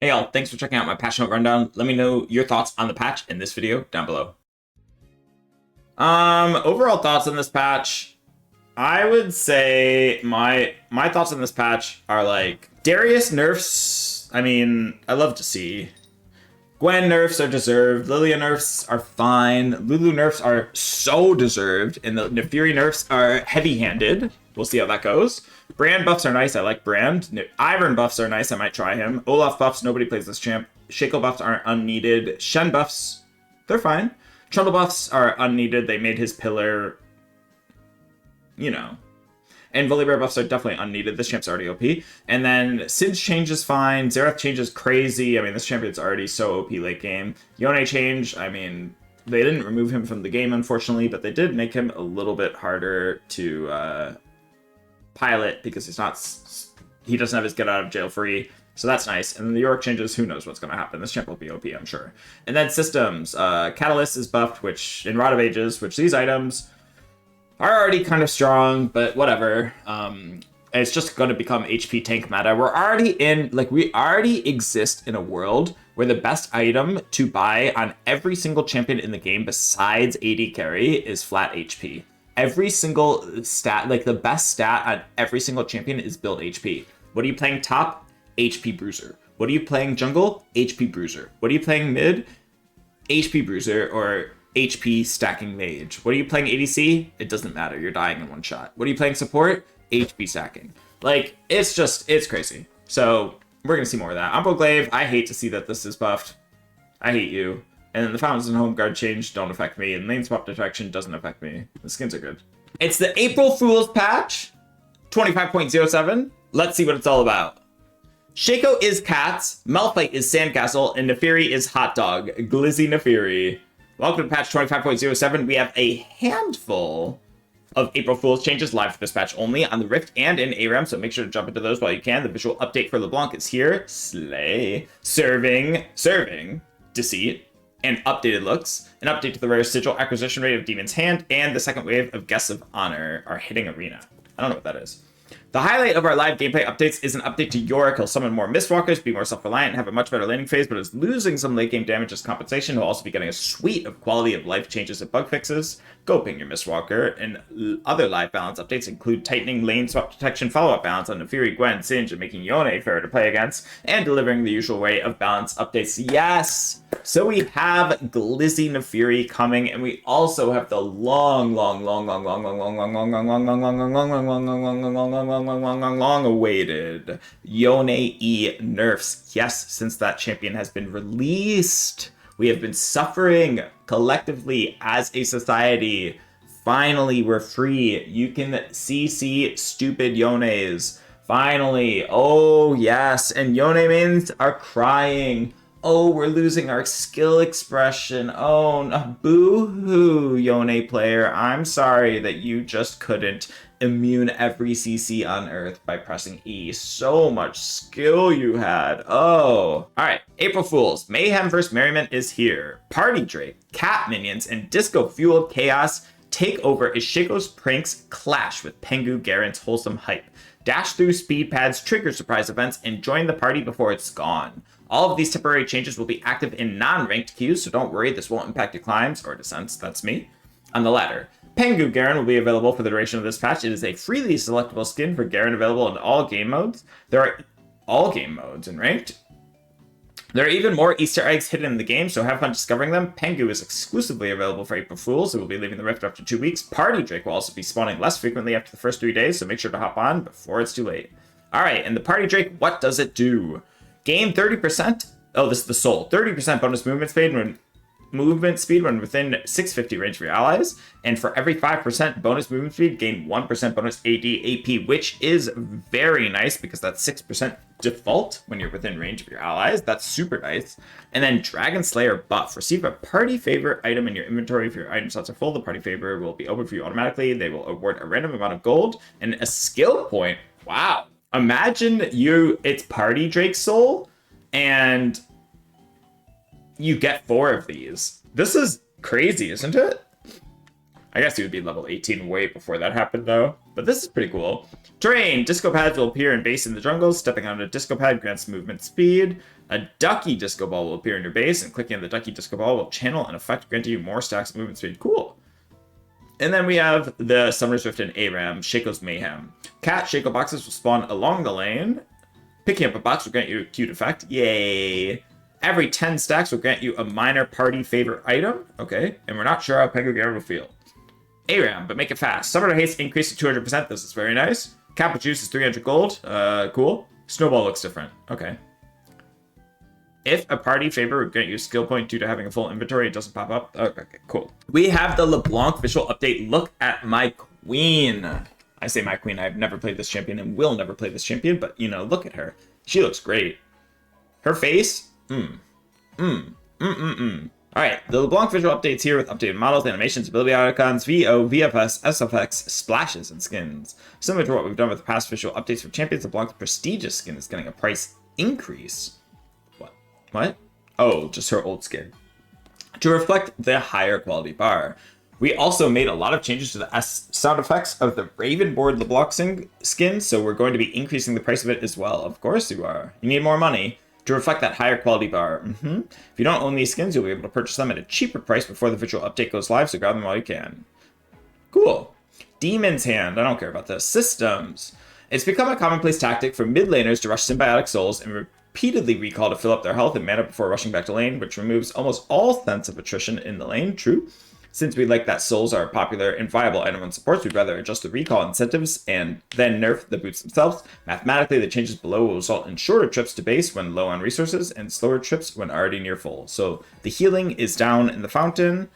Hey all, thanks for checking out my patch note rundown. Let me know your thoughts on the patch in this video down below. Overall thoughts on this patch, I would say my thoughts on this patch are like Darius nerfs. I mean, I love to see. Gwen nerfs are deserved. Lilia nerfs are fine. Lulu nerfs are so deserved, and the Naafiri nerfs are heavy-handed. We'll see how that goes. Brand buffs are nice. I like Brand. Ivern buffs are nice. I might try him. Olaf buffs. Nobody plays this champ. Shaco buffs aren't unneeded. Shen buffs, they're fine. Trundle buffs are unneeded. They made his pillar, you know. And Volibear buffs are definitely unneeded. This champ's already OP. And then Singe change is fine. Xerath change is crazy. I mean, this champion's already so OP late game. Yone change, I mean, they didn't remove him from the game, unfortunately, but they did make him a little bit harder to pilot because he doesn't have his get out of jail free. So that's nice. And then the Yorick changes, who knows what's going to happen. This champ will be OP, I'm sure. And then systems. Catalyst is buffed, which in Rod of Ages, which these items are already kind of strong, but whatever. It's just going to become HP tank meta. We already exist in a world where the best item to buy on every single champion in the game besides AD carry is flat HP. Every single stat, like the best stat on every single champion is build HP. What are you playing top? HP Bruiser. What are you playing jungle? HP Bruiser. What are you playing mid? HP Bruiser or HP stacking mage. What are you playing ADC? It doesn't matter. You're dying in one shot. What are you playing support? HP stacking. Like, it's crazy. So we're going to see more of that. Umbo Glaive, I hate to see that this is buffed. I hate you. And then the Fountains and Home Guard change don't affect me. And lane swap detection doesn't affect me. The skins are good. It's the April Fool's patch. 25.07. Let's see what it's all about. Shaco is cats. Malphite is sandcastle. And Naafiri is hot dog. GLIZZY Naafiri. Welcome to patch 25.07. We have a handful of April Fool's changes live for this patch only on the Rift and in ARAMs, so make sure to jump into those while you can. The visual update for LeBlanc is here. Slay. Serving, Deceit, and updated looks. An update to the rare sigil acquisition rate of Demon's Hand, and the second wave of Guests of Honor are hitting Arena. I don't know what that is. The highlight of our live gameplay updates is an update to Yorick. He'll summon more Mistwalkers, be more self-reliant, and have a much better laning phase, but is losing some late game damage as compensation. He'll also be getting a suite of quality of life changes and bug fixes. Go ping your Mistwalker. And other live balance updates include tightening lane swap detection follow-up balance on Naafiri, Gwen, Singe, and making Yone fairer to play against, and delivering the usual way of balance updates. Yes! So we have GLIZZY Naafiri coming, and we also have the long awaited Yone E nerfs. Yes, since that champion has been released, we have been suffering collectively as a society. Finally, we're free. You can CC stupid Yones. Finally. Oh, yes. And Yone mains are crying. Oh, we're losing our skill expression. Oh, no. Boo-hoo, Yone player. I'm sorry that you just couldn't immune every CC on Earth by pressing E. So much skill you had. Oh. Alright, April Fools. Mayhem vs. Merriment is here. Party Drake, Cat Minions, and Disco-fueled Chaos take over as Shaco's pranks clash with Pengu Garen's wholesome hype. Dash through speed pads, trigger surprise events, and join the party before it's gone. All of these temporary changes will be active in non-ranked queues, so don't worry, this won't impact your climbs or descents, that's me. On the ladder, Pengu Garen will be available for the duration of this patch. It is a freely selectable skin for Garen available in all game modes. There are all game modes in ranked. There are even more Easter eggs hidden in the game, so have fun discovering them. Pengu is exclusively available for April Fools. It will be leaving the Rift after 2 weeks. Party Drake will also be spawning less frequently after the first 3 days, so make sure to hop on before it's too late. Alright, and the Party Drake, what does it do? Gain 30%. Oh, this is the soul. 30% bonus movement speed when within 650 range of your allies. And for every 5% bonus movement speed, gain 1% bonus AD AP, which is very nice because that's 6% default when you're within range of your allies. That's super nice. And then Dragon Slayer buff. Receive a party favor item in your inventory. If your item slots are full, the party favor will be open for you automatically. They will award a random amount of gold and a skill point. Wow. Imagine it's Party Drake Soul, and you get 4 of these. This is crazy, isn't it? I guess you would be level 18 way before that happened, though. But this is pretty cool. Terrain. Disco pads will appear in base in the jungle. Stepping on a disco pad grants movement speed. A ducky disco ball will appear in your base, and clicking on the ducky disco ball will channel an effect granting you more stacks of movement speed. Cool. And then we have the Summer's Rift and ARAM, Shaco's Mayhem. Cat Shaco boxes will spawn along the lane. Picking up a box will grant you a cute effect. Yay. Every 10 stacks will grant you a minor party favorite item. Okay. And we're not sure how Penguin Garen will feel. ARAM, but make it fast. Summoner haste increase to 200%. This is very nice. Cap juice is 300 gold. Cool. Snowball looks different. Okay. If a party favor would grant you a skill point due to having a full inventory, it doesn't pop up. Okay, cool. We have the LeBlanc visual update. Look at my queen. I say my queen. I've never played this champion and will never play this champion, but, you know, look at her. She looks great. Her face, All right, the LeBlanc visual updates here with updated models, animations, ability icons, VO, VFS, SFX, splashes, and skins. Similar to what we've done with the past visual updates for champions, LeBlanc's prestigious skin is getting a price increase. What? Oh, just her old skin. To reflect the higher quality bar. We also made a lot of changes to the S sound effects of the Ravenboard LeBlanc skin, so we're going to be increasing the price of it as well. Of course you are. You need more money to reflect that higher quality bar. If you don't own these skins, you'll be able to purchase them at a cheaper price before the visual update goes live, so grab them while you can. Cool. Demon's Hand. I don't care about this. Systems. It's become a commonplace tactic for mid laners to rush symbiotic souls and repeatedly recall to fill up their health and mana before rushing back to lane, which removes almost all sense of attrition in the lane. True. Since we like that souls are a popular and viable item on supports, we'd rather adjust the recall incentives and then nerf the boots themselves. Mathematically, the changes below will result in shorter trips to base when low on resources and slower trips when already near full. So the healing is down in the fountain.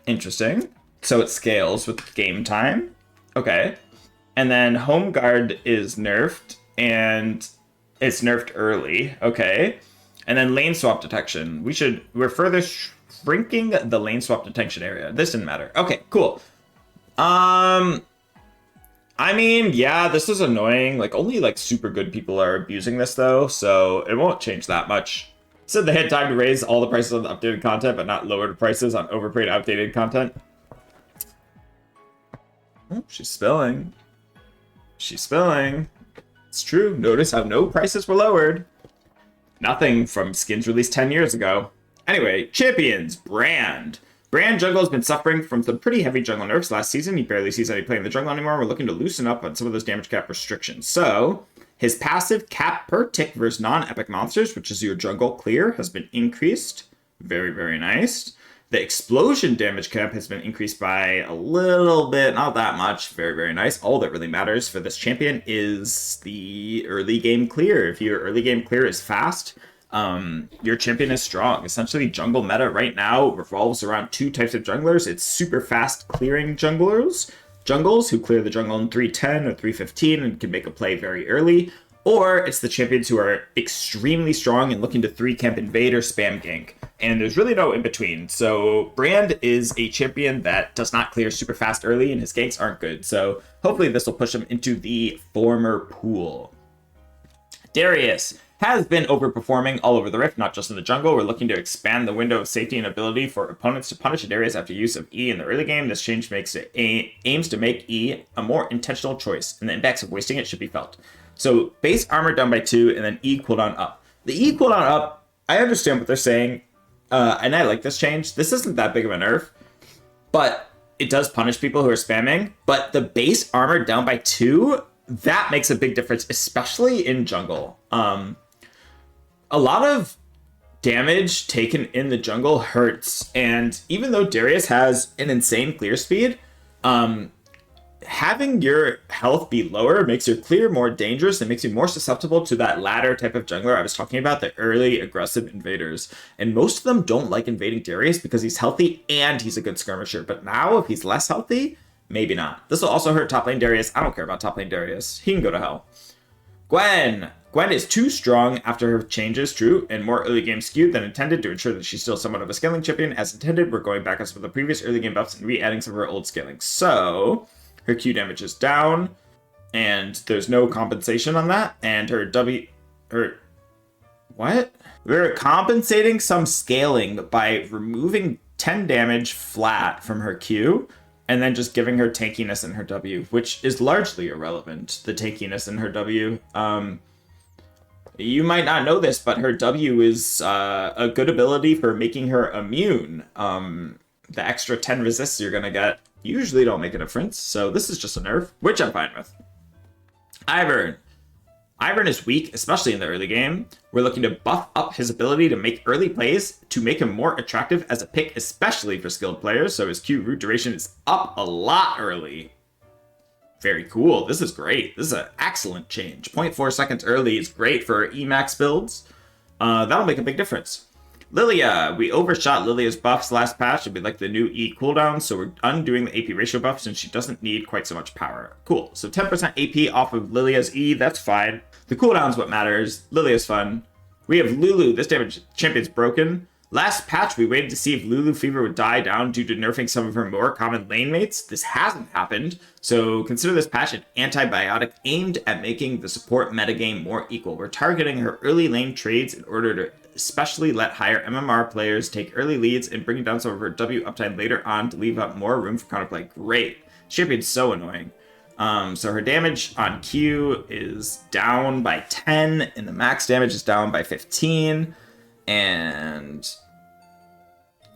Interesting. So it scales with game time. Okay. And then Home Guard is nerfed, and it's nerfed early. Okay. And then lane swap detection. We're further shrinking the lane swap detection area. This didn't matter. Okay, cool. I mean, yeah, this is annoying. Like, only like super good people are abusing this though, so it won't change that much. Said they had time to raise all the prices on the updated content, but not lower the prices on overpriced outdated content. Oh, she's spilling. She's spilling. It's true. Notice how no prices were lowered. Nothing from skins released 10 years ago. Anyway, champions. Brand. Brand jungle has been suffering from some pretty heavy jungle nerfs last season. He barely sees any play in the jungle anymore. We're looking to loosen up on some of those damage cap restrictions. So, his passive cap per tick versus non-epic monsters, which is your jungle clear, has been increased. Very, very nice. The explosion damage cap has been increased by a little bit, not that much. Very, very nice. All that really matters for this champion is the early game clear. If your early game clear is fast, your champion is strong. Essentially, jungle meta right now revolves around two types of junglers. It's super fast clearing jungles who clear the jungle in 3:10 or 3:15 and can make a play very early. Or it's the champions who are extremely strong and looking to 3-camp invade or spam gank. And there's really no in-between. So Brand is a champion that does not clear super fast early, and his ganks aren't good. So hopefully this will push him into the former pool. Darius has been overperforming all over the Rift, not just in the jungle. We're looking to expand the window of safety and ability for opponents to punish Darius after use of E in the early game. This change aims to make E a more intentional choice, and the impacts of wasting it should be felt. So base armor down by 2, and then E cooldown up. The E cooldown up, I understand what they're saying, and I like this change. This isn't that big of a nerf, but it does punish people who are spamming. But the base armor down by 2, that makes a big difference, especially in jungle. A lot of damage taken in the jungle hurts, and even though Darius has an insane clear speed, having your health be lower makes your clear more dangerous and makes you more susceptible to that latter type of jungler I was talking about, the early aggressive invaders. And most of them don't like invading Darius because he's healthy and he's a good skirmisher. But now if he's less healthy, maybe not. This will also hurt top lane Darius. I don't care about top lane Darius. He can go to hell. Gwen. Gwen is too strong after her changes, true, and more early game skewed than intended to ensure that she's still somewhat of a scaling champion. As intended, we're going back on some of the previous early game buffs and re-adding some of her old scaling. So her Q damage is down, and there's no compensation on that. And what? We're compensating some scaling by removing 10 damage flat from her Q, and then just giving her tankiness in her W, which is largely irrelevant, the tankiness in her W. You might not know this, but her W is a good ability for making her immune. The extra 10 resists you're gonna get usually don't make a difference, so this is just a nerf, which I'm fine with. Ivern. Ivern is weak, especially in the early game. We're looking to buff up his ability to make early plays to make him more attractive as a pick, especially for skilled players, so his Q root duration is up a lot early. Very cool. This is great. This is an excellent change. 0.4 seconds early is great for Emax builds. That'll make a big difference. Lilia. We overshot Lilia's buffs last patch. It'd be like the new E cooldown, so we're undoing the AP ratio buff since she doesn't need quite so much power. Cool. So 10% AP off of Lilia's E. That's fine. The cooldown's what matters. Lilia's fun. We have Lulu. This damage champion's broken. Last patch, we waited to see if Lulu Fever would die down due to nerfing some of her more common lane mates. This hasn't happened, so consider this patch an antibiotic aimed at making the support metagame more equal. We're targeting her early lane trades in order to especially let higher MMR players take early leads and bring down some of her W uptime later on to leave up more room for counterplay. Great. Champion's so annoying. So her damage on Q is down by 10, and the max damage is down by 15. And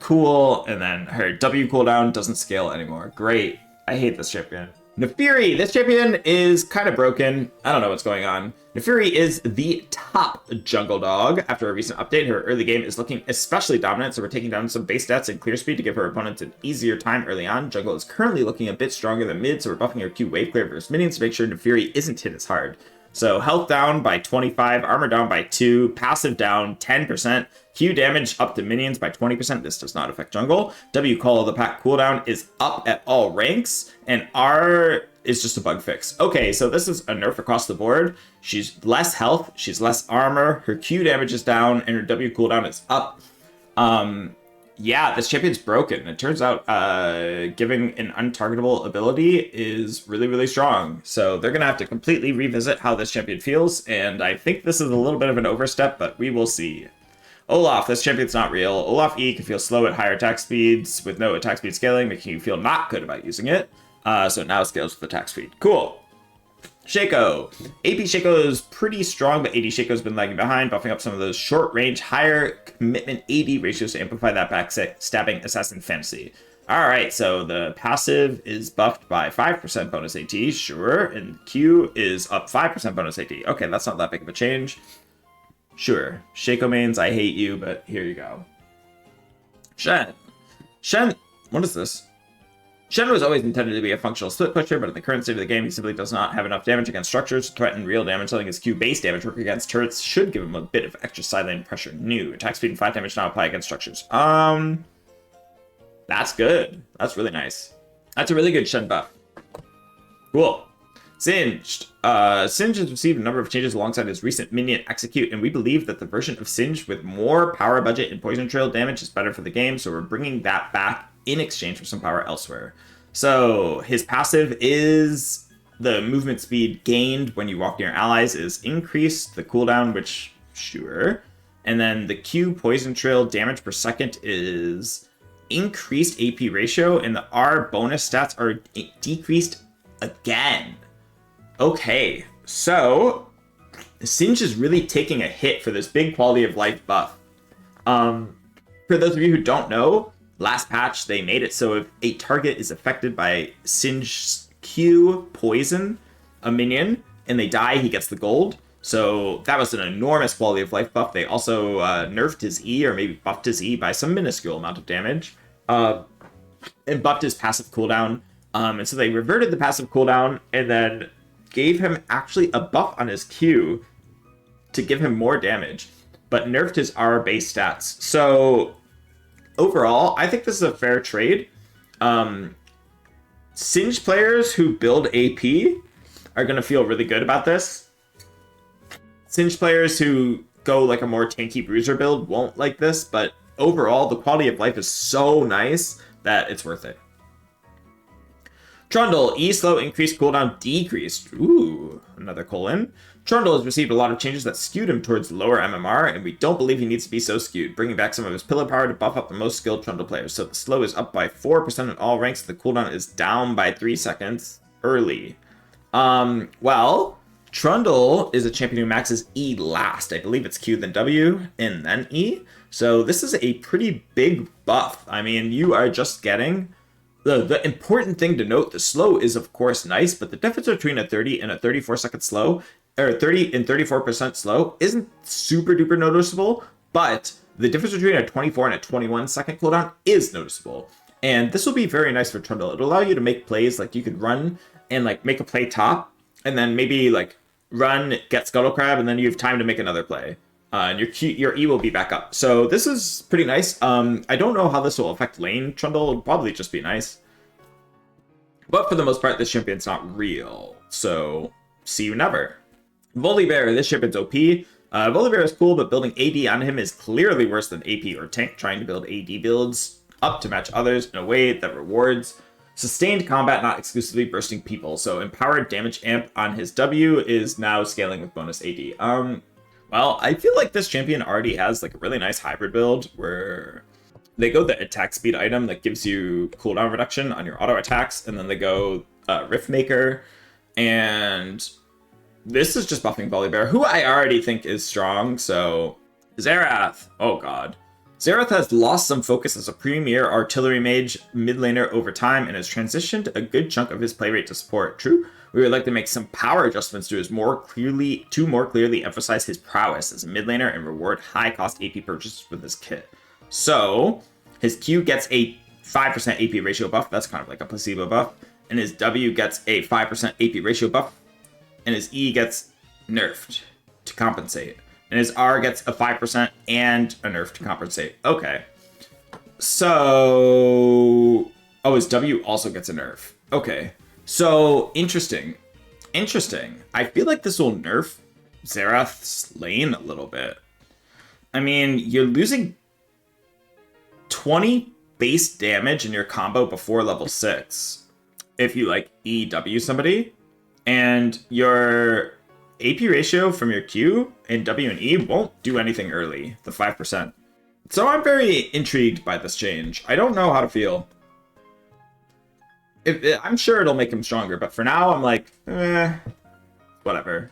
cool, and then her W cooldown doesn't scale anymore. Great. I hate this champion. Naafiri. This champion is kind of broken. I don't know what's going on. Naafiri is the top jungle dog. After a recent update, her early game is looking especially dominant, so we're taking down some base stats and clear speed to give her opponents an easier time early on. Jungle is currently looking a bit stronger than mid, so we're buffing her Q wave clear versus minions to make sure Naafiri isn't hit as hard. So health down by 25, armor down by 2, passive down 10%, Q damage up to minions by 20%. This does not affect jungle. W call of the pack cooldown is up at all ranks, and R is just a bug fix. Okay, so this is a nerf across the board. She's less health, she's less armor, her Q damage is down, and her W cooldown is up. Yeah, this champion's broken. It turns out giving an untargetable ability is really, really strong. So they're going to have to completely revisit how this champion feels, and I think this is a little bit of an overstep, but we will see. Olaf, this champion's not real. Olaf E can feel slow at higher attack speeds with no attack speed scaling, making you feel not good about using it. So now it scales with attack speed. Cool. Shaco. AP Shaco is pretty strong, but AD Shaco's been lagging behind, buffing up some of those short-range, higher commitment AD ratios to amplify that backstabbing assassin fantasy. Alright, so the passive is buffed by 5% bonus AT, sure, and Q is up 5% bonus AT. Okay, that's not that big of a change. Sure. Shaco mains, I hate you, but here you go. Shen. Shen, what is this? Shen was always intended to be a functional split pusher, but in the current state of the game, he simply does not have enough damage against structures to threaten real damage, letting his Q base damage work against turrets should give him a bit of extra side lane pressure. New. Attack speed and 5 damage now apply against structures. That's good. That's really nice. That's a really good Shen buff. Cool. Singed. Singed has received a number of changes alongside his recent minion Execute, and we believe that the version of Singed with more power budget and poison trail damage is better for the game, so we're bringing that back in exchange for some power elsewhere. So his passive is the movement speed gained when you walk near allies is increased, the cooldown, which sure, and then the Q poison trail damage per second is increased AP ratio, and the R bonus stats are decreased again. Okay, so Singed is really taking a hit for this big quality of life buff. For those of you who don't know, last patch, they made it so if a target is affected by Singed's Q poison, a minion, and they die, he gets the gold. So that was an enormous quality of life buff. They also nerfed his E, or maybe buffed his E by some minuscule amount of damage, and buffed his passive cooldown. And so they reverted the passive cooldown, and then gave him actually a buff on his Q to give him more damage, but nerfed his R base stats. So overall, I think this is a fair trade. Singed players who build AP are going to feel really good about this. Singed players who go like a more tanky bruiser build won't like this, but overall, the quality of life is so nice that it's worth it. Trundle, E slow increased cooldown decreased. Ooh, another colon. Trundle has received a lot of changes that skewed him towards lower MMR, and we don't believe he needs to be so skewed, bringing back some of his pillar power to buff up the most skilled Trundle players. So the slow is up by 4% in all ranks, the cooldown is down by 3 seconds early. Well, Trundle is a champion who maxes E last. I believe it's Q then W and then E. So this is a pretty big buff. I mean, you are just getting... The important thing to note, the slow is of course nice, but the difference between a 30 and a 34 second slow, or 30 and 34% slow, isn't super duper noticeable, but the difference between a 24 and a 21 second cooldown is noticeable. And this will be very nice for Trundle. It'll allow you to make plays, like you could run and like make a play top, and then maybe like run, get Scuttle Crab, and then you have time to make another play. And your E will be back up. So this is pretty nice. I don't know how this will affect lane Trundle. It'll probably just be nice. But for the most part, this champion's not real. So see you never. Volibear, this champion's OP. Volibear is cool, but building AD on him is clearly worse than AP or tank trying to build AD builds up to match others in a way that rewards sustained combat, not exclusively bursting people. So empowered damage amp on his W is now scaling with bonus AD. Well, I feel like this champion already has like a really nice hybrid build where they go the attack speed item that gives you cooldown reduction on your auto attacks, and then they go Rift Maker, and this is just buffing Volibear, who I already think is strong. So Xerath, oh god. Xerath has lost some focus as a premier artillery mage mid laner over time and has transitioned a good chunk of his play rate to support. True, we would like to make some power adjustments to more clearly emphasize his prowess as a mid laner and reward high cost AP purchases with this kit. So his Q gets a 5% AP ratio buff. That's kind of like a placebo buff. And his W gets a 5% AP ratio buff. And his E gets nerfed to compensate. And his R gets a 5% and a nerf to compensate. Okay. So... oh, his W also gets a nerf. Okay. So, interesting. Interesting. I feel like this will nerf Xerath's lane a little bit. I mean, you're losing 20 base damage in your combo before level 6 if you, like, EW somebody. And your AP ratio from your Q and W and E won't do anything early, the 5%. So I'm very intrigued by this change. I don't know how to feel. I'm sure it'll make him stronger, but for now I'm like, whatever.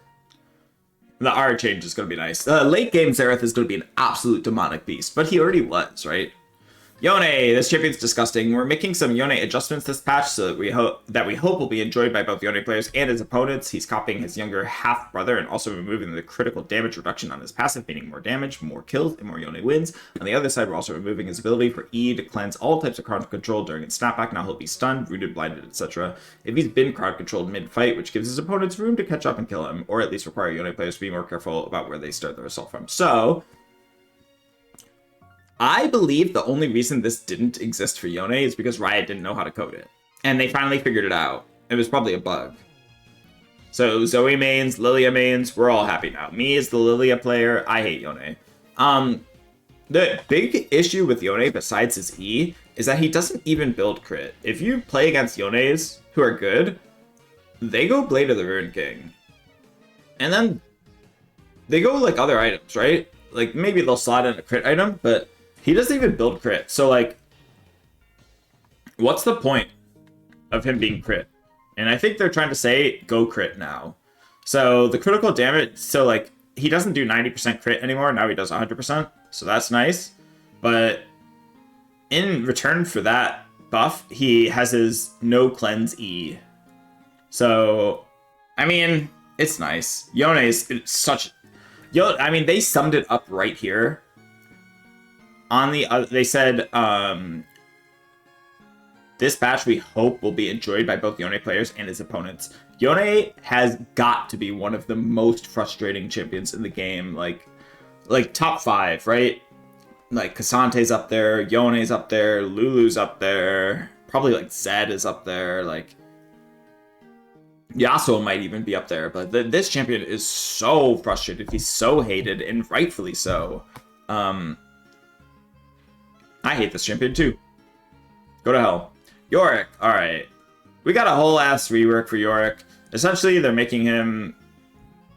The R change is going to be nice. Late game Xerath is going to be an absolute demonic beast, but he already was, right? Yone, this champion's disgusting. We're making some Yone adjustments this patch so that we hope will be enjoyed by both Yone players and his opponents. He's copying his younger half-brother and also removing the critical damage reduction on his passive, meaning more damage, more kills, and more Yone wins. On the other side, we're also removing his ability for E to cleanse all types of crowd control during its snapback. Now he'll be stunned, rooted, blinded, etc. if he's been crowd controlled mid-fight, which gives his opponents room to catch up and kill him, or at least require Yone players to be more careful about where they start their assault from. So I believe the only reason this didn't exist for Yone is because Riot didn't know how to code it. And they finally figured it out. It was probably a bug. So Zoe mains, Lilia mains, we're all happy now. Me as the Lilia player, I hate Yone. The big issue with Yone, besides his E, is that he doesn't even build crit. If you play against Yones who are good, they go Blade of the Ruined King. And then they go like other items, right? Like maybe they'll slot in a crit item, but he doesn't even build crit. So, like, what's the point of him being crit? And I think they're trying to say, go crit now. So, the critical damage... so, like, he doesn't do 90% crit anymore. Now he does 100%. So, that's nice. But in return for that buff, he has his no cleanse E. So, I mean, it's nice. Yone's such... I mean, they summed it up right here. On the they said, this patch we hope will be enjoyed by both Yone players and his opponents. Yone has got to be one of the most frustrating champions in the game. Like top 5, right? Like Kasante's up there, Yone's up there, Lulu's up there, probably like Zed is up there, like Yasuo might even be up there, but this champion is so frustrated. He's so hated, and rightfully so. I hate this champion too. Go to hell. Yorick. Alright. We got a whole ass rework for Yorick. Essentially, they're making him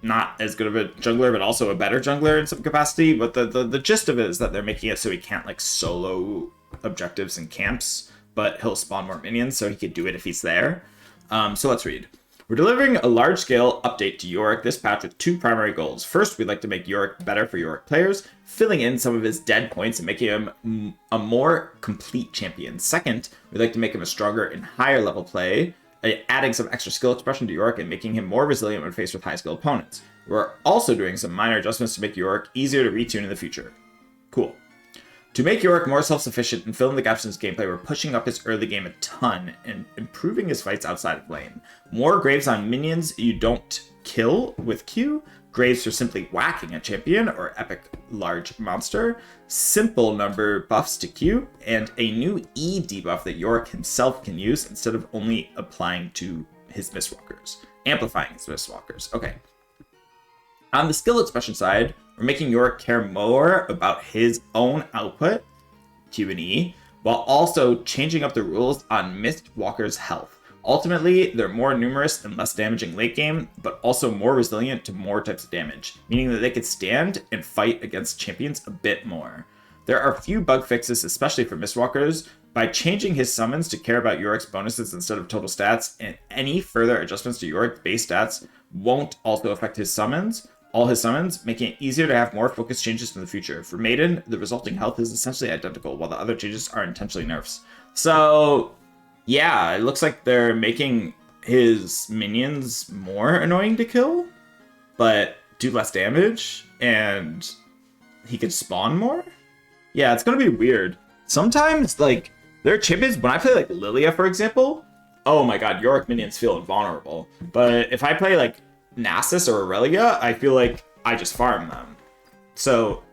not as good of a jungler, but also a better jungler in some capacity. But the gist of it is that they're making it so he can't like solo objectives and camps, but he'll spawn more minions, so he could do it if he's there. So let's read. We're delivering a large-scale update to Yorick this patch with 2 primary goals. First, we'd like to make Yorick better for Yorick players, filling in some of his dead points and making him a more complete champion. Second, we'd like to make him a stronger and higher level play, adding some extra skill expression to Yorick and making him more resilient when faced with high-skill opponents. We're also doing some minor adjustments to make Yorick easier to retune in the future. Cool. To make Yorick more self-sufficient and fill in the gaps in his gameplay, we're pushing up his early game a ton and improving his fights outside of lane. More graves on minions you don't kill with Q, graves for simply whacking a champion or epic large monster, simple number buffs to Q, and a new E debuff that Yorick himself can use instead of only applying to his Mistwalkers. Amplifying his Mistwalkers. Okay. On the skill expression side, we're making Yorick care more about his own output, Q and E, while also changing up the rules on Mistwalker's health. Ultimately, they're more numerous and less damaging late game, but also more resilient to more types of damage, meaning that they could stand and fight against champions a bit more. There are a few bug fixes, especially for Mistwalkers, by changing his summons to care about Yorick's bonuses instead of total stats, and any further adjustments to Yorick's base stats won't also affect his summons, all his summons, making it easier to have more focused changes in the future. For Maiden, the resulting health is essentially identical, while the other changes are intentionally nerfs. So, yeah, it looks like they're making his minions more annoying to kill, but do less damage, and he could spawn more? Yeah, it's gonna be weird. Sometimes, like, there are champions, when I play, like, Lilia, for example, oh my god, Yorick minions feel invulnerable. But if I play, like, Nasus or Aurelia, I feel like I just farm them. So,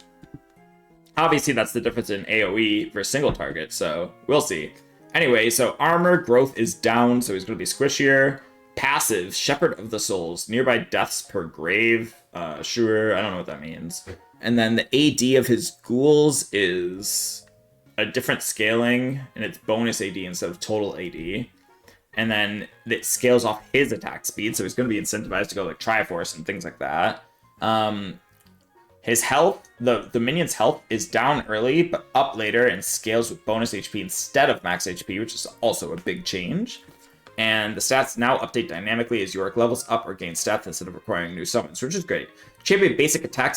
obviously that's the difference in AoE versus single target, so we'll see. Anyway, so armor growth is down, so he's going to be squishier. Passive, Shepherd of the Souls, nearby deaths per grave. Sure, I don't know what that means. And then the AD of his ghouls is a different scaling, and it's bonus AD instead of total AD. And then it scales off his attack speed, so he's going to be incentivized to go like Triforce and things like that. His health, the minion's health is down early, but up later and scales with bonus HP instead of max HP, which is also a big change. And the stats now update dynamically as Yorick levels up or gains stats instead of requiring new summons, which is great. Champion basic attack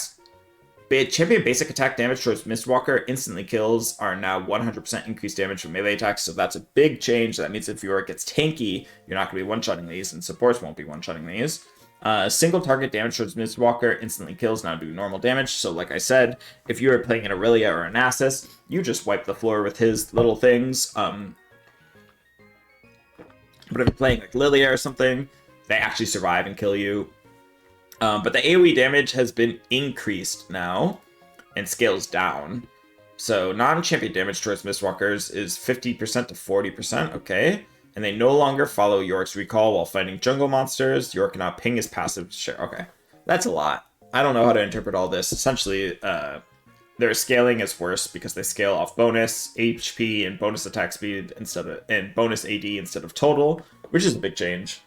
damage towards Mistwalker instantly kills are now 100% increased damage from melee attacks, so that's a big change. That means if Yorick gets tanky, you're not going to be one-shotting these, and supports won't be one-shotting these. Single target damage towards Mistwalker instantly kills now do normal damage, so like I said, if you are playing an Aurelia or a Nasus, you just wipe the floor with his little things. But if you're playing like Lilia or something, they actually survive and kill you. But the AoE damage has been increased now and scales down. So non-champion damage towards Mistwalkers is 50% to 40%, okay. And they no longer follow Yorick's recall while fighting jungle monsters. Yorick can now ping his passive share. Okay, that's a lot. I don't know how to interpret all this. Essentially, their scaling is worse because they scale off bonus HP and bonus attack speed and bonus AD instead of total, which is a big change.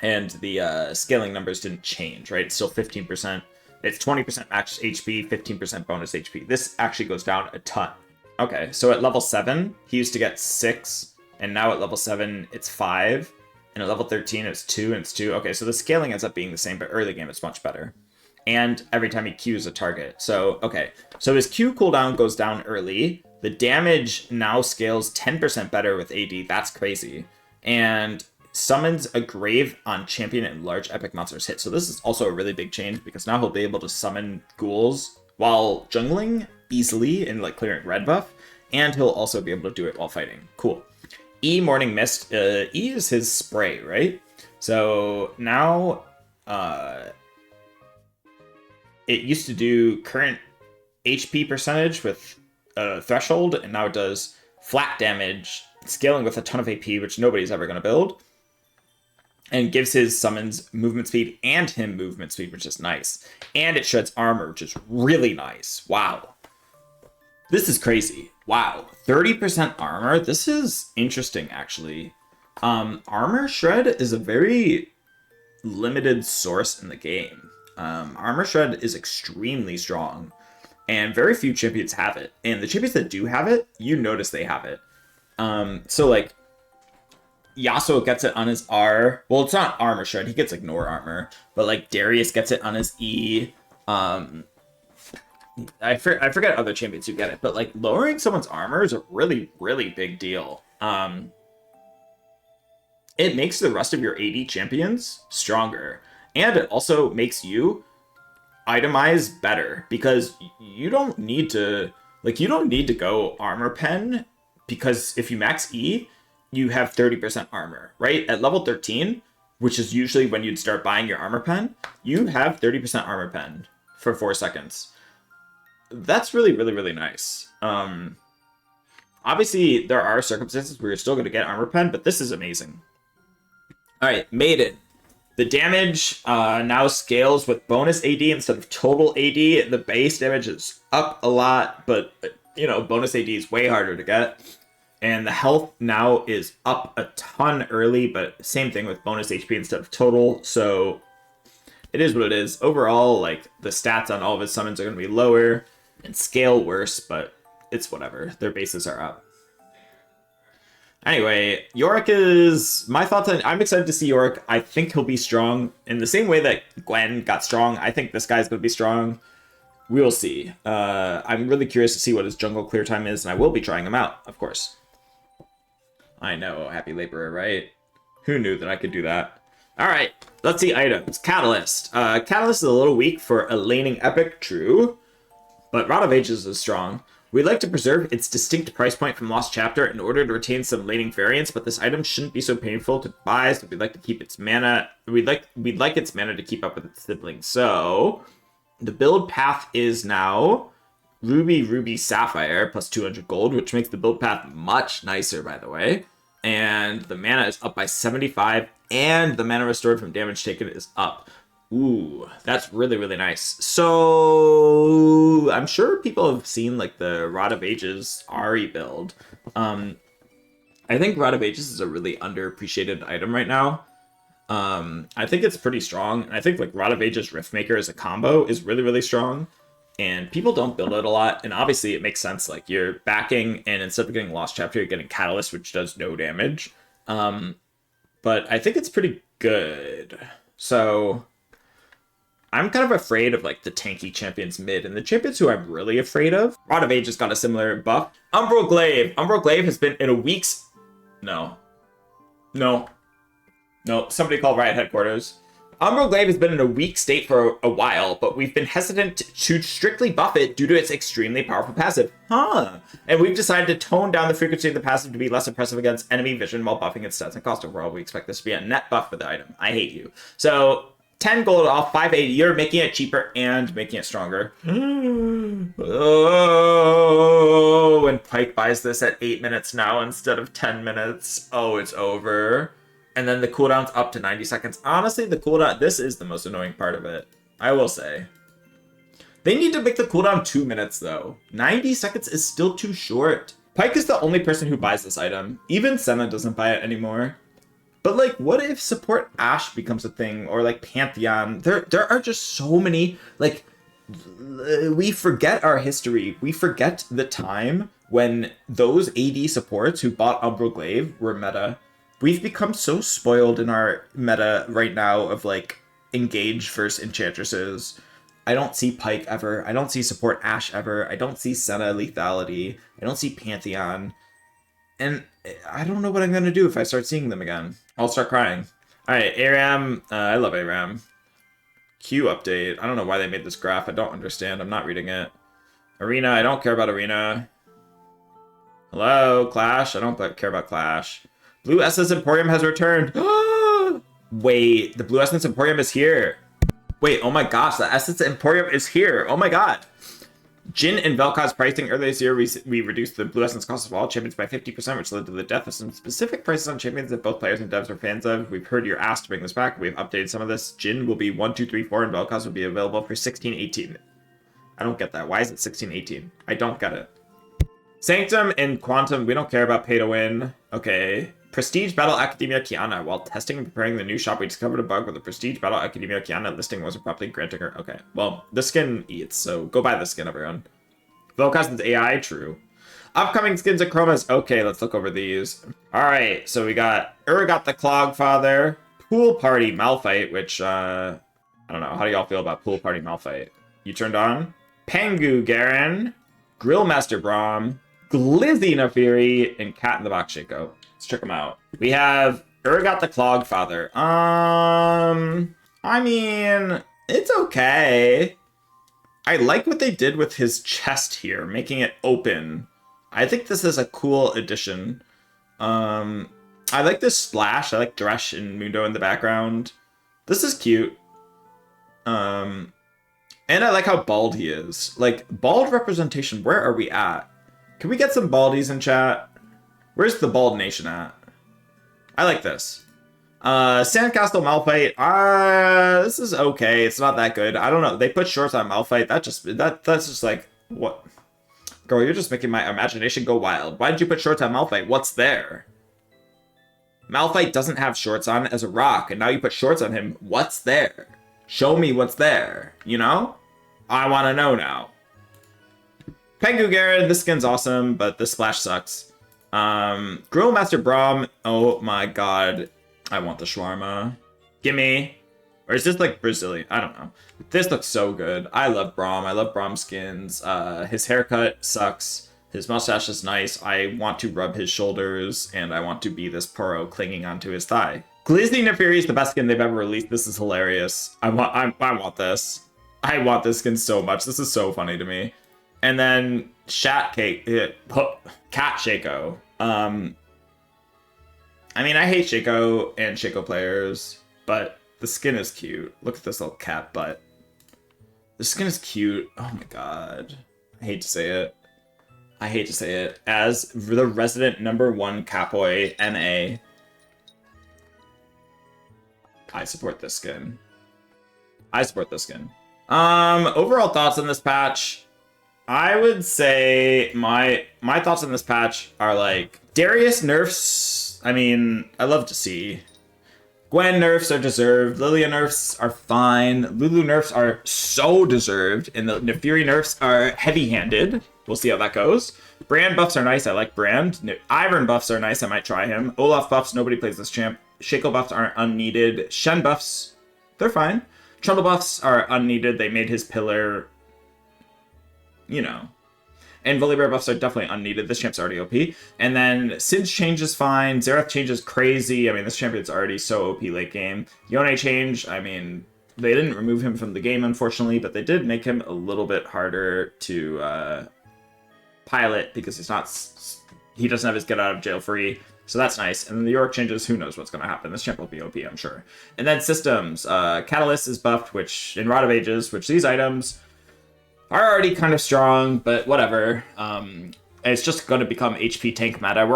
And the scaling numbers didn't change, right? It's still 15%. It's 20% max HP, 15% bonus HP. This actually goes down a ton. Okay, so at level 7, he used to get 6, and now at level 7, it's 5. And at level 13, it's 2, and it's 2. Okay, so the scaling ends up being the same, but early game, it's much better. And every time he Qs a target. So, okay. So his Q cooldown goes down early. The damage now scales 10% better with AD. That's crazy. And summons a grave on champion and large epic monsters hit. So this is also a really big change because now he'll be able to summon ghouls while jungling easily and like clearing red buff. And he'll also be able to do it while fighting. Cool. E Morning Mist. E is his spray, right? So now it used to do current HP percentage with a threshold, and now it does flat damage, scaling with a ton of AP, which nobody's ever going to build. And gives his summons movement speed and him movement speed, which is nice. And it shreds armor, which is really nice. Wow. This is crazy. Wow. 30% armor. This is interesting, actually. Armor shred is a very limited source in the game. Armor shred is extremely strong. And very few champions have it. And the champions that do have it, you notice they have it. So, like, Yasuo gets it on his R. Well, it's not armor shred. He gets ignore armor. But like Darius gets it on his E. I forget other champions who get it, but like lowering someone's armor is a really, really big deal. It makes the rest of your AD champions stronger. And it also makes you itemize better, because you don't need to go armor pen, because if you max E, you have 30% armor, right? At level 13, which is usually when you'd start buying your armor pen, you have 30% armor pen for 4 seconds. That's really, really, really nice. Obviously, there are circumstances where you're still going to get armor pen, but this is amazing. All right, Maiden. The damage now scales with bonus AD instead of total AD. The base damage is up a lot, but, you know, bonus AD is way harder to get. And the health now is up a ton early, but same thing with bonus HP instead of total. So it is what it is. Overall, like, the stats on all of his summons are going to be lower and scale worse, but it's whatever. Their bases are up. Anyway, Yorick is... My thoughts on... I'm excited to see Yorick. I think he'll be strong. In the same way that Gwen got strong, I think this guy's going to be strong. We will see. I'm really curious to see what his jungle clear time is, and I will be trying him out, of course. I know, happy laborer, right? Who knew that I could do that? Alright, let's see items. Catalyst. Catalyst is a little weak for a laning epic, true. But Rod of Ages is strong. We'd like to preserve its distinct price point from Lost Chapter in order to retain some laning variance, but this item shouldn't be so painful to buy, so we'd like to keep its mana. We'd like its mana to keep up with its siblings. So the build path is now Ruby, Ruby, Sapphire plus 200 gold, which makes the build path much nicer, by the way. And the mana is up by 75, and the mana restored from damage taken is up. Ooh, that's really, really nice. So I'm sure people have seen like the Rod of Ages Ari build. I think Rod of Ages is a really underappreciated item right now. I think it's pretty strong. And I think like Rod of Ages Riftmaker as a combo is really, really strong. And people don't build it a lot. And obviously it makes sense. Like you're backing, and instead of getting Lost Chapter, you're getting Catalyst, which does no damage. But I think it's pretty good. So I'm kind of afraid of like the tanky champions mid, and the champions who I'm really afraid of. Rod of Ages got a similar buff. Umbral Glaive. Umbral Glaive has been in a week's... No. Somebody call Riot Headquarters. Umbral Glaive has been in a weak state for a while, but we've been hesitant to strictly buff it due to its extremely powerful passive. And we've decided to tone down the frequency of the passive to be less oppressive against enemy vision while buffing its stats and cost overall. We expect this to be a net buff for the item. I hate you. So 10 gold off 580. You're making it cheaper and making it stronger. Oh, when Pike buys this at 8 minutes now instead of 10 minutes. Oh, it's over. And then the cooldown's up to 90 seconds. Honestly, the cooldown, this is the most annoying part of it, I will say. They need to make the cooldown 2 minutes, though. 90 seconds is still too short. Pike is the only person who buys this item. Even Senna doesn't buy it anymore. But, like, what if support Ashe becomes a thing? Or, like, Pantheon? There are just so many, like, we forget our history. We forget the time when those AD supports who bought Umbral Glaive were meta. We've become so spoiled in our meta right now of, like, Engage versus Enchantresses. I don't see Pike ever. I don't see support Ashe ever. I don't see Senna lethality. I don't see Pantheon. And I don't know what I'm going to do if I start seeing them again. I'll start crying. Alright, ARAM. I love ARAM. Q update. I don't know why they made this graph. I don't understand. I'm not reading it. Arena. I don't care about Arena. Hello, Clash. I don't care about Clash. Blue Essence Emporium has returned. Wait, the Blue Essence Emporium is here. Wait, oh my gosh, the Essence Emporium is here. Oh my god. Jhin and Vel'Koz pricing earlier this year, we reduced the Blue Essence cost of all champions by 50%, which led to the death of some specific prices on champions that both players and devs are fans of. We've heard your ask to bring this back. We've updated some of this. Jhin will be 1, 2, 3, 4, and Vel'Koz will be available for 16.18. I don't get that. Why is it 16.18? I don't get it. Sanctum and Quantum, we don't care about pay to win. Okay. Prestige Battle Academia Kiana. While testing and preparing the new shop, we discovered a bug with the Prestige Battle Academia Kiana listing wasn't properly granting her. Okay, well, the skin eats, so go buy the skin, everyone. Vel'Koz's AI, true. Upcoming skins and chromas. Okay, let's look over these. All right, so we got the Clogfather, Pool Party Malphite, which, I don't know. How do y'all feel about Pool Party Malphite? You turned on? Pengu Garen, Grillmaster Braum, Glizzy Naafiri, and Cat in the Box Shaco. Let's check them out. We have the Clogfather. I mean, it's okay. I like what they did with his chest here, making it open. I think this is a cool addition. I like this splash. I like Thresh and Mundo in the background. This is cute. And I like how bald he is. Like, bald representation, where are we at? Can we get some baldies in chat? Where's the bald nation at? I like this. Sandcastle Malphite. This is okay. It's not that good. I don't know. They put shorts on Malphite. That's just like, what? Girl, you're just making my imagination go wild. Why did you put shorts on Malphite? What's there? Malphite doesn't have shorts on as a rock, and now you put shorts on him. What's there? Show me what's there, you know? I want to know now. Pengu Garen, this skin's awesome, but this splash sucks. Grillmaster Braum, oh my god. I want the shawarma. Gimme. Or is this like Brazilian? I don't know. This looks so good. I love Braum. I love Braum skins. His haircut sucks. His mustache is nice. I want to rub his shoulders, and I want to be this Poro clinging onto his thigh. GLIZZY Naafiri is the best skin they've ever released. This is hilarious. I want this. I want this skin so much. This is so funny to me. And then Cat Shaco. I mean, I hate Shaco and Shaco players, but the skin is cute. Look at this little cat butt. The skin is cute. Oh my god. I hate to say it. I hate to say it. As the resident #1 Catboy NA, I support this skin. I support this skin. Overall thoughts on this patch. I would say my thoughts on this patch are like Darius nerfs. I mean, I love to see. Gwen nerfs are deserved. Lilia nerfs are fine. Lulu nerfs are so deserved. And the Naafiri nerfs are heavy-handed. We'll see how that goes. Brand buffs are nice. I like Brand. Ivern buffs are nice. I might try him. Olaf buffs. Nobody plays this champ. Shaco buffs aren't unneeded. Shen buffs, they're fine. Trundle buffs are unneeded. They made his pillar, you know. And Volibear buffs are definitely unneeded. This champ's already OP. And then Singe change is fine. Xerath change is crazy. I mean, this champion's already so OP late game. Yone change, I mean, they didn't remove him from the game, unfortunately, but they did make him a little bit harder to pilot because he doesn't have his get out of jail free. So that's nice. And then the Yorick changes, who knows what's going to happen. This champ will be OP, I'm sure. And then systems. Catalyst is buffed, which in Rod of Ages, which these items are already kind of strong, but whatever. It's just going to become HP tank meta.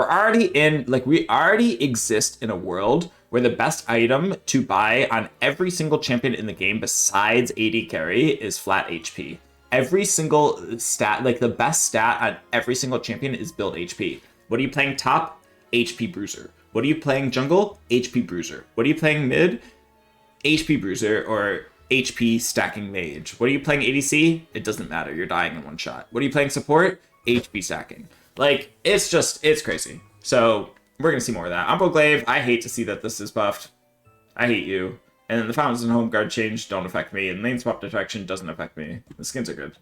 We already exist in a world where the best item to buy on every single champion in the game besides AD carry is flat HP. Every single stat, like the best stat on every single champion is build HP. What are you playing top? HP Bruiser. What are you playing jungle? HP Bruiser. What are you playing mid? HP Bruiser or HP stacking mage. What are you playing ADC? It doesn't matter. You're dying in one shot. What are you playing support? HP stacking. Like, it's crazy. So we're going to see more of that. Umbo Glaive, I hate to see that this is buffed. I hate you. And then the Fountains and Home Guard change don't affect me. And lane swap detection doesn't affect me. The skins are good.